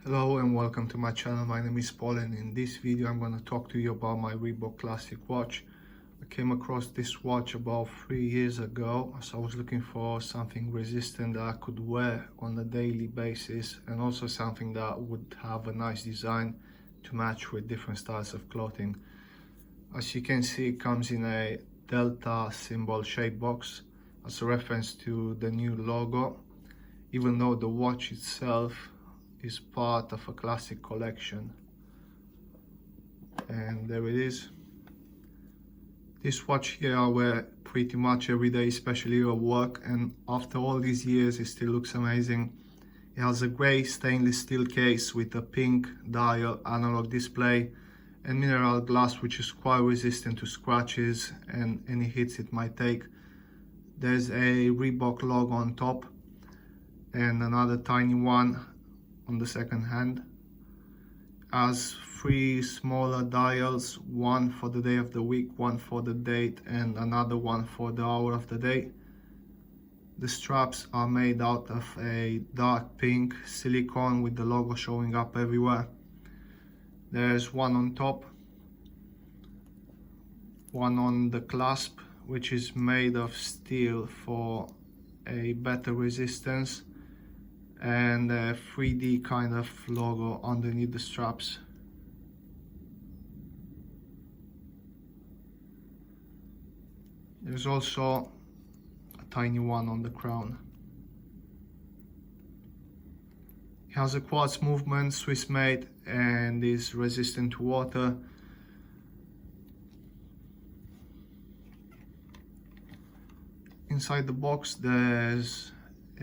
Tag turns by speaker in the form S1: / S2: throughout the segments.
S1: Hello and welcome to my channel. My name is Paul, and in this video I'm going to talk to you about my Reebok Classic watch. I came across this watch about 3 years ago as I was looking for something resistant that I could wear on a daily basis, and also something that would have a nice design to match with different styles of clothing. As you can see, it comes in a delta symbol shape box as a reference to the new logo, even though the watch itself is part of a classic collection. And there it is. This watch here I wear pretty much every day, especially at work, and after all these years it still looks amazing. It has a grey stainless steel case with a pink dial, analog display, and mineral glass, which is quite resistant to scratches and any hits it might take. There's a Reebok logo on top and another tiny one on the second hand. Has 3 smaller dials, one for the day of the week, one for the date, and another one for the hour of the day. The straps are made out of a dark pink silicone with the logo showing up everywhere. There's one on top, one on the clasp, which is made of steel for a better resistance, and a 3D kind of logo underneath the straps. There's also a tiny one on the crown. It has a quartz movement, Swiss made, and is resistant to water. Inside the box there's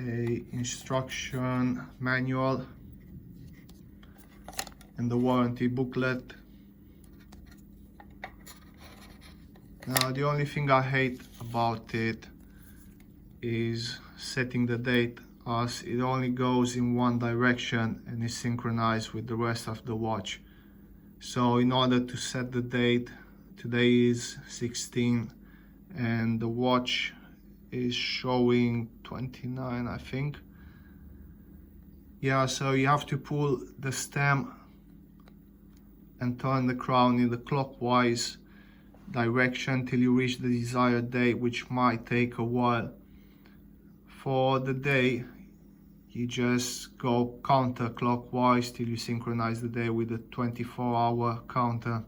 S1: a instruction manual and the warranty booklet. Now the only thing I hate about it is setting the date, as it only goes in one direction and is synchronized with the rest of the watch. So in order to set the date, today is 16 and the watch is showing 29, I think. Yeah, so you have to pull the stem and turn the crown in the clockwise direction till you reach the desired date, which might take a while. For the day, you just go counterclockwise till you synchronize the day with a 24-hour counter.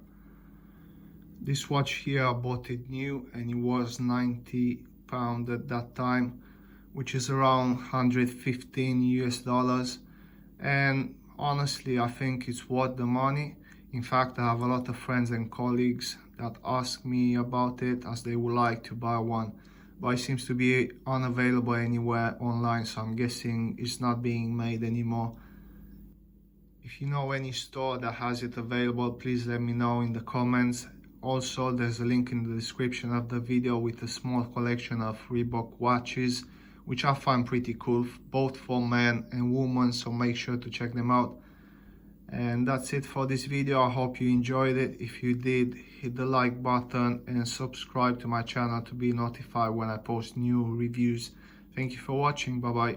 S1: This watch here, I bought it new and it was £90 at that time, which is around 115 US, and honestly I think it's worth the money. In fact, I have a lot of friends and colleagues that ask me about it as they would like to buy one, but it seems to be unavailable anywhere online, so I'm guessing it's not being made anymore. If you know any store that has it available, please let me know in the comments. Also, there's a link in the description of the video with a small collection of Reebok watches, which I find pretty cool, both for men and women, so make sure to check them out. And that's it for this video. I hope you enjoyed it. If you did, hit the like button and subscribe to my channel to be notified when I post new reviews. Thank you for watching. Bye bye.